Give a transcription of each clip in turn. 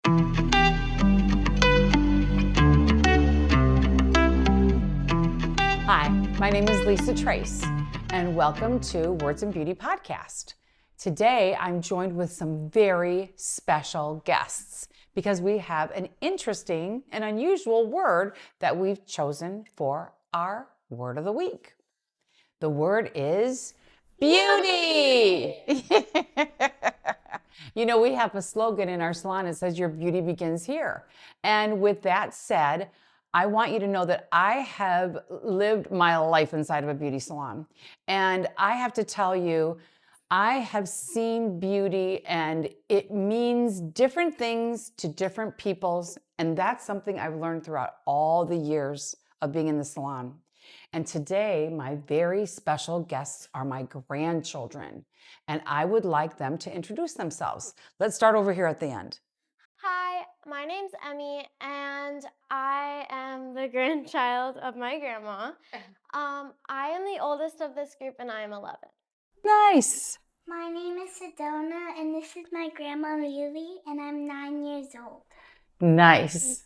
Hi, my name is Easton Trace, and welcome to Words in Beauty podcast. Today, I'm joined with some very special guests because we have an interesting and unusual word that we've chosen for our word of the week. The word is beauty. You know, we have a slogan in our salon that says your beauty begins here. And with that said, I want you to know that I have lived my life inside of a beauty salon. And I have to tell you, I have seen beauty and it means different things to different peoples. And that's something I've learned throughout all the years of being in the salon. And today, my very special guests are my grandchildren. And I would like them to introduce themselves. Let's start over here at the end. Hi, my name's Emmy, and I am the grandchild of my grandma. I am the oldest of this group, and I am 11. Nice. My name is Sedona, and this is my grandma Lily, and I'm 9 years old. Nice.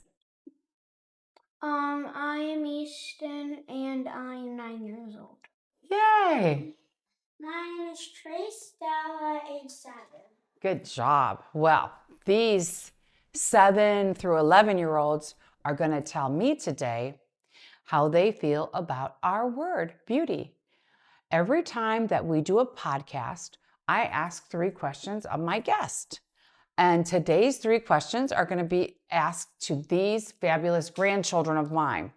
I am Easton, and I am 9 years old. Yay. My name is Trace, Stella, age 7. Good job. Well, these 7 through 11-year-olds are going to tell me today how they feel about our word, beauty. Every time that we do a podcast, I ask 3 questions of my guest. And today's 3 questions are going to be asked to these fabulous grandchildren of mine.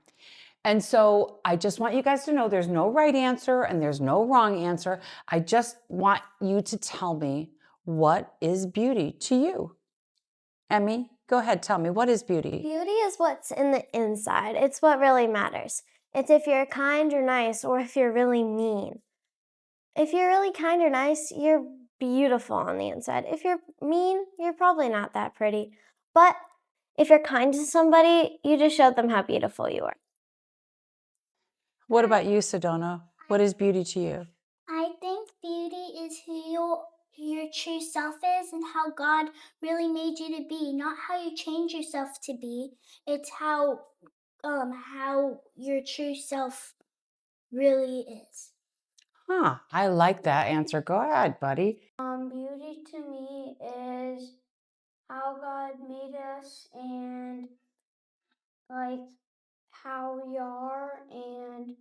And so I just want you guys to know there's no right answer and there's no wrong answer. I just want you to tell me, what is beauty to you? Emmy, go ahead, tell me, what is beauty? Beauty is what's in the inside. It's what really matters. It's if you're kind or nice, or if you're really mean. If you're really kind or nice, you're beautiful on the inside. If you're mean, you're probably not that pretty. But if you're kind to somebody, you just showed them how beautiful you are. What about you, Sedona? What is beauty to you? I think beauty is who your true self is and how God really made you to be, not how you change yourself to be. It's how your true self really is. Huh, I like that answer. Go ahead, buddy. Beauty to me is how God made us and like how we are, and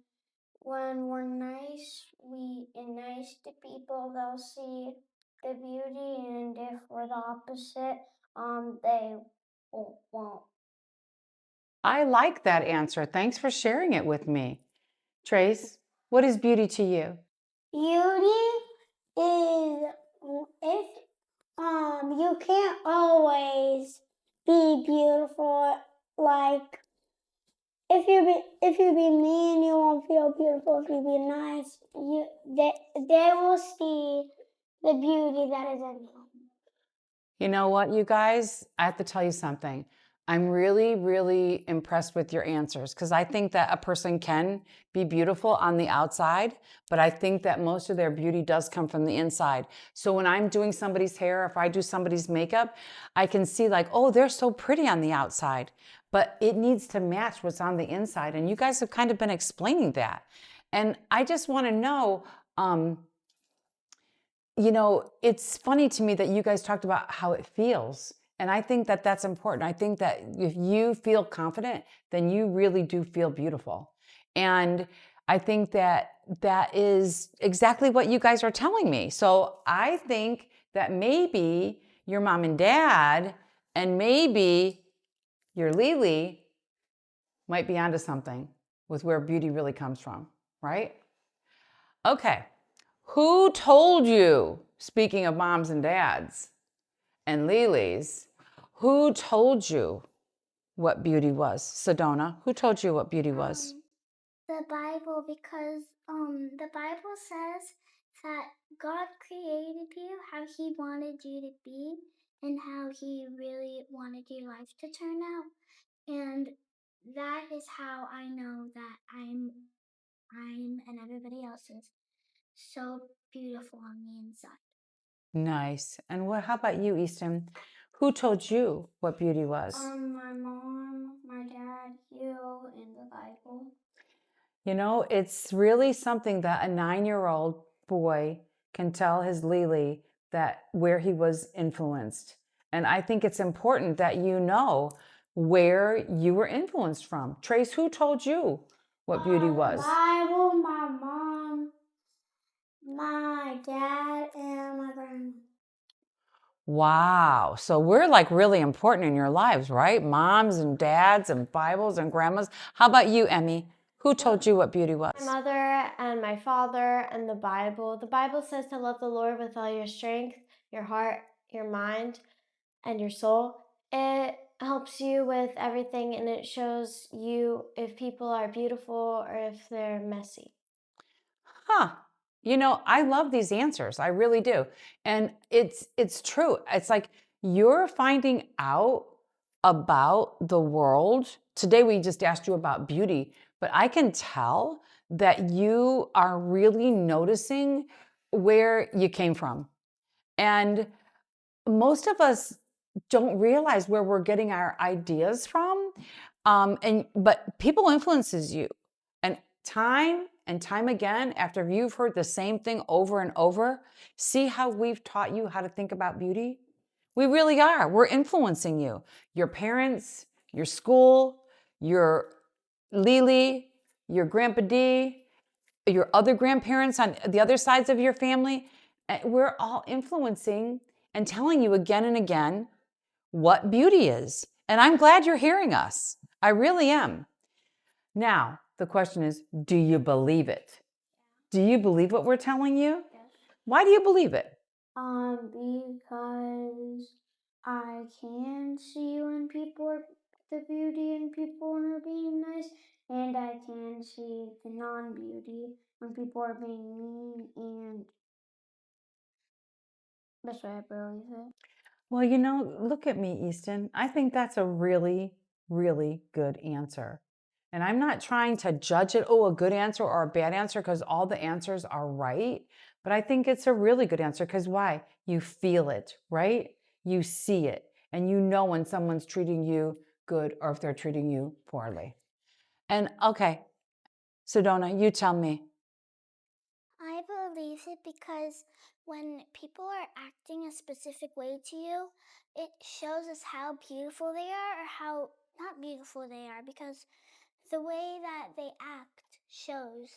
when we're nice to people, they'll see the beauty, and if we're the opposite, they won't. I like that answer. Thanks for sharing it with me. Trace, what is beauty to you? Beauty is if you can't always be beautiful. Like if you be mean, you won't feel beautiful. If you be nice, they will see the beauty that is in you. You know what, you guys? I have to tell you something. I'm really, really impressed with your answers because I think that a person can be beautiful on the outside, but I think that most of their beauty does come from the inside. So when I'm doing somebody's hair, if I do somebody's makeup, I can see like, oh, they're so pretty on the outside, but it needs to match what's on the inside. And you guys have kind of been explaining that. And I just want to know, you know, it's funny to me that you guys talked about how it feels. And I think that that's important. I think that if you feel confident, then you really do feel beautiful. And I think that that is exactly what you guys are telling me. So I think that maybe your mom and dad and maybe your Lily might be onto something with where beauty really comes from, right? Okay. Who told you, speaking of moms and dads and Lilies, who told you what beauty was? Sedona, who told you what beauty was? The Bible, because the Bible says that God created you how He wanted you to be and how He really wanted your life to turn out, and that is how I know that I'm and everybody else is so beautiful on the inside. Nice. And how about you, Easton? Who told you what beauty was? My mom, my dad, you, and the Bible. You know, it's really something that a 9-year-old boy can tell his Lily that where he was influenced. And I think it's important that you know where you were influenced from. Trace, who told you what beauty was? The Bible, my mom, my dad, and my grandma. Wow. So we're like really important in your lives, right? Moms and dads and Bibles and grandmas. How about you, Emmy? Who told you what beauty was? My mother and my father and the Bible. The Bible says to love the Lord with all your strength, your heart, your mind, and your soul. It helps you with everything, and it shows you if people are beautiful or if they're messy. Huh. You know, I love these answers. I really do. And it's true. It's like you're finding out about the world. Today we just asked you about beauty, but I can tell that you are really noticing where you came from. And most of us don't realize where we're getting our ideas from. But people influences you. And time again, after you've heard the same thing over and over, see how we've taught you how to think about beauty? We really are. We're influencing you. Your parents, your school, your Lily, your Grandpa D, your other grandparents on the other sides of your family. We're all influencing and telling you again and again what beauty is. And I'm glad you're hearing us. I really am. Now, the question is, do you believe it? Do you believe what we're telling you? Yes. Why do you believe it? Because I can see when people are the beauty and people are being nice, and I can see the non-beauty when people are being mean, and that's what I believe it. Well, you know, look at me, Easton. I think that's a really, really good answer. And I'm not trying to judge it, oh, a good answer or a bad answer, because all the answers are right. But I think it's a really good answer because why? You feel it, right? You see it. And you know when someone's treating you good or if they're treating you poorly. And okay, Sedona, you tell me. I believe it because when people are acting a specific way to you, it shows us how beautiful they are or how not beautiful they are, because the way that they act shows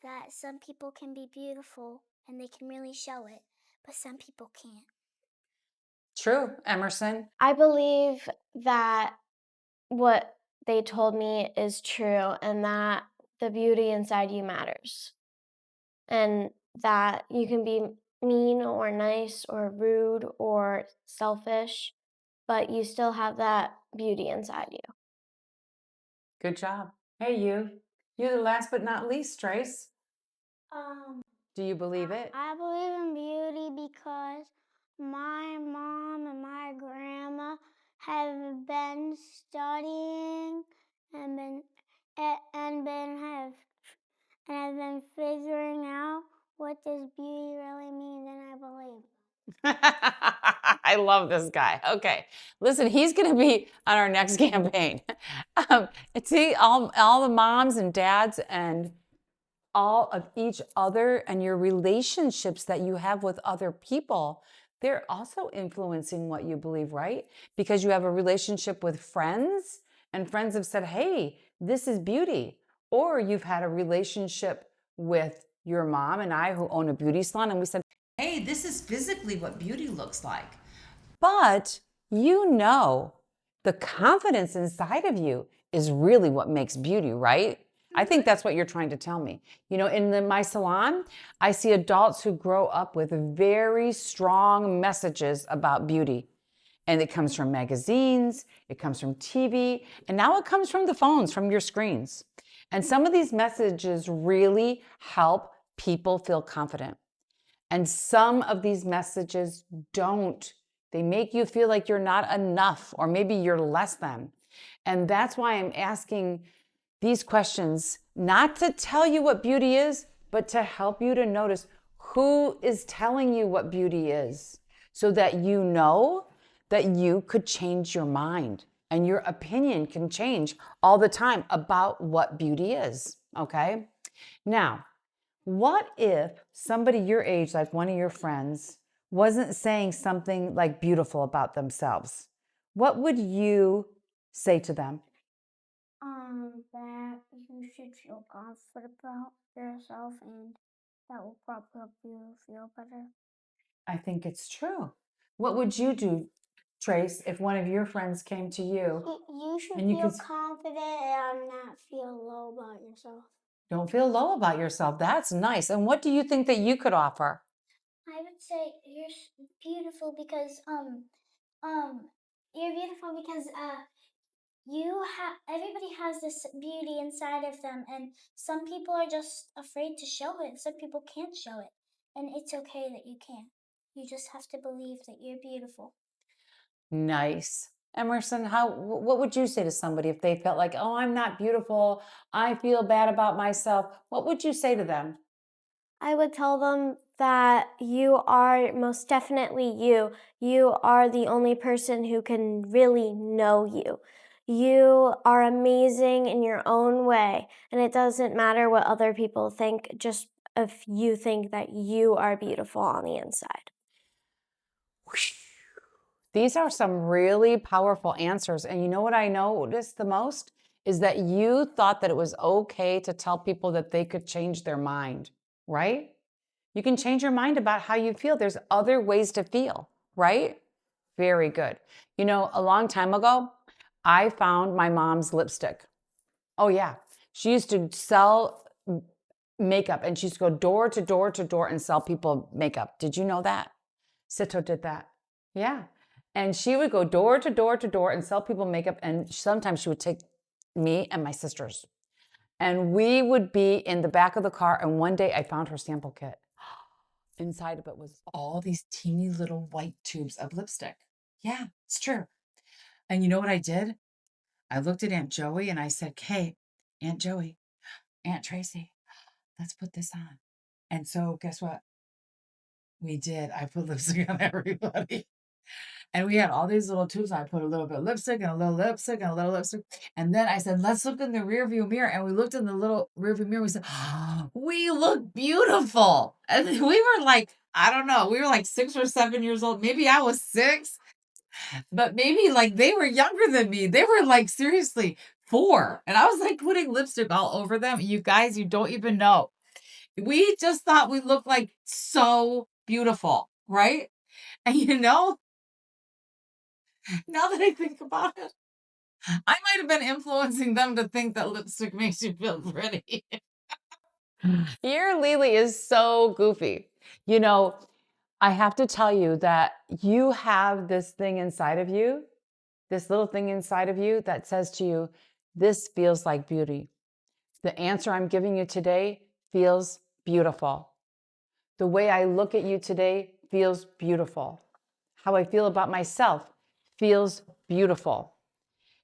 that some people can be beautiful and they can really show it, but some people can't. True, Emerson. I believe that what they told me is true and that the beauty inside you matters. And that you can be mean or nice or rude or selfish, but you still have that beauty inside you. Good job. Hey, you. You're the last but not least, Trace. Do you believe it? I believe in beauty because my mom and my grandma have been studying and have been figuring out what does beauty really mean, and I believe. I love this guy. Okay, listen, he's going to be on our next campaign. See, all the moms and dads and all of each other and your relationships that you have with other people, they're also influencing what you believe, right? Because you have a relationship with friends and friends have said, hey, this is beauty. Or you've had a relationship with your mom and I who own a beauty salon and we said, hey, this is physically what beauty looks like. But you know, the confidence inside of you is really what makes beauty, right? I think that's what you're trying to tell me. You know, in my salon, I see adults who grow up with very strong messages about beauty. And it comes from magazines, it comes from TV, and now it comes from the phones, from your screens. And some of these messages really help people feel confident. And some of these messages don't. They make you feel like you're not enough, or maybe you're less than. And that's why I'm asking these questions, not to tell you what beauty is, but to help you to notice who is telling you what beauty is, so that you know that you could change your mind and your opinion can change all the time about what beauty is, okay? Now, what if somebody your age, like one of your friends, wasn't saying something like beautiful about themselves? What would you say to them? That you should feel confident about yourself, and that will probably help you feel better. I think it's true. What would you do, Trace, if one of your friends came to you You should and you feel could confident and not feel low about yourself. don't feel low about yourself? That's nice. And what do you think that you could offer? I would say you're beautiful because you're beautiful because everybody has this beauty inside of them, and some people are just afraid to show it. Some people can't show it, and it's okay that you can't. You just have to believe that you're beautiful. Nice. Emerson, what would you say to somebody if they felt like, oh, I'm not beautiful, I feel bad about myself? What would you say to them? I would tell them that you are most definitely you. You are the only person who can really know you. You are amazing in your own way, and it doesn't matter what other people think, just if you think that you are beautiful on the inside. These are some really powerful answers. And you know what I noticed the most is that you thought that it was okay to tell people that they could change their mind, right? You can change your mind about how you feel. There's other ways to feel, right? Very good. You know, a long time ago, I found my mom's lipstick. Oh, yeah. She used to sell makeup and she used to go door to door to door and sell people makeup. Did you know that? Sito did that. Yeah. And she would go door to door to door and sell people makeup. And sometimes she would take me and my sisters. And we would be in the back of the car. And one day I found her sample kit. Inside of it was all these teeny little white tubes of lipstick. Yeah, it's true. And you know what I did? I looked at Aunt Joey and I said, hey, Aunt Joey, Aunt Tracy, let's put this on. And so guess what? We did. I put lipstick on everybody. And we had all these little tubes. I put a little bit of lipstick and a little lipstick and a little lipstick. And then I said, let's look in the rear view mirror. And we looked in the little rear view mirror. We said, oh, we look beautiful. And we were like, I don't know. We were like 6 or 7 years old. Maybe I was 6, but maybe like they were younger than me. They were like seriously 4. And I was like putting lipstick all over them. You guys, you don't even know. We just thought we looked like so beautiful, right? And you know, now that I think about it, I might have been influencing them to think that lipstick makes you feel pretty. Your Lily is so goofy. You know, I have to tell you that you have this thing inside of you, this little thing inside of you that says to you, this feels like beauty. The answer I'm giving you today feels beautiful. The way I look at you today feels beautiful. How I feel about myself feels beautiful.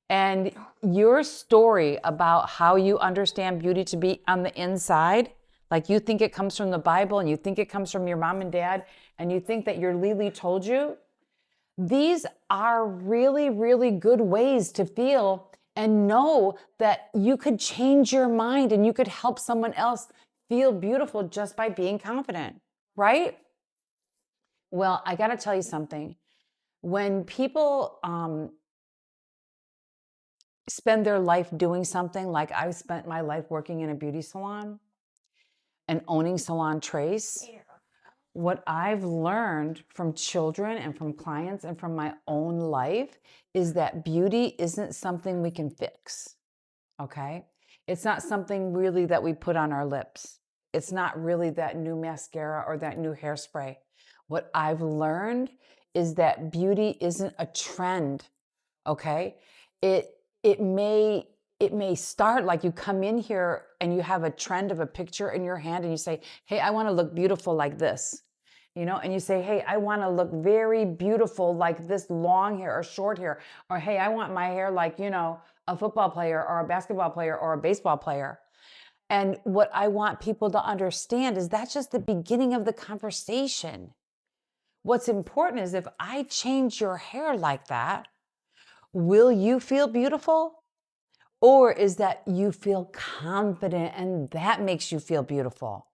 And your story about how you understand beauty to be on the inside, like you think it comes from the Bible and you think it comes from your mom and dad, and you think that your Lily told you, these are really, really good ways to feel and know that you could change your mind and you could help someone else feel beautiful just by being confident, right? Well, I got to tell you something. When people spend their life doing something, like I've spent my life working in a beauty salon and owning Salon Trace, what I've learned from children and from clients and from my own life is that beauty isn't something we can fix, okay? It's not something really that we put on our lips. It's not really that new mascara or that new hairspray. What I've learned is that beauty isn't a trend, okay? It may start like you come in here and you have a trend of a picture in your hand and you say, hey, I want to look beautiful like this, you know, and you say, hey, I want to look very beautiful like this long hair or short hair, or hey, I want my hair like, you know, a football player or a basketball player or a baseball player. And what I want people to understand is that's just the beginning of the conversation. what's important is if I change your hair like that, will you feel beautiful? Or is that you feel confident and that makes you feel beautiful?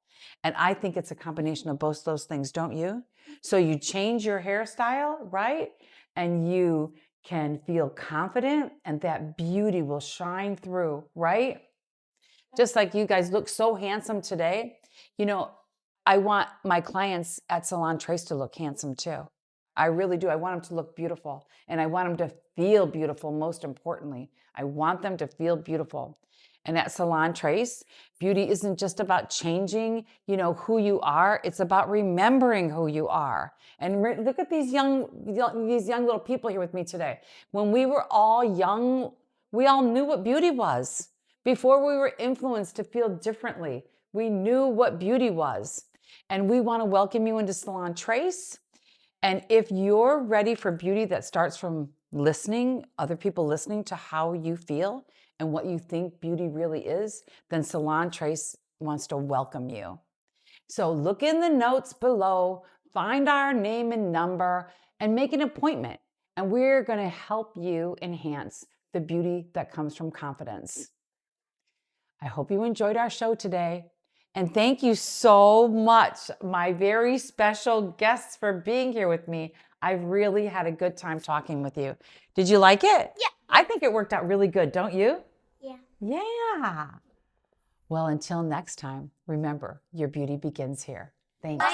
And I think it's a combination of both those things, don't you? So you change your hairstyle, right? And you can feel confident and that beauty will shine through, right? Just like you guys look so handsome today. You know, I want my clients at Salon Trace to look handsome too. I really do. I want them to look beautiful and I want them to feel beautiful. Most importantly, I want them to feel beautiful. And at Salon Trace, beauty isn't just about changing, who you are. It's about remembering who you are. And look at these young little people here with me today. When we were all young, we all knew what beauty was. Before we were influenced to feel differently, we knew what beauty was. And we want to welcome you into Salon Trace. And if you're ready for beauty that starts from listening, other people listening to how you feel and what you think beauty really is, then Salon Trace wants to welcome you. So look in the notes below, find our name and number, and make an appointment. And we're going to help you enhance the beauty that comes from confidence. I hope you enjoyed our show today. And thank you so much, my very special guests, for being here with me. I've really had a good time talking with you. Did you like it? Yeah. I think it worked out really good, don't you? Yeah. Yeah. Well, until next time, remember, your beauty begins here. Thanks.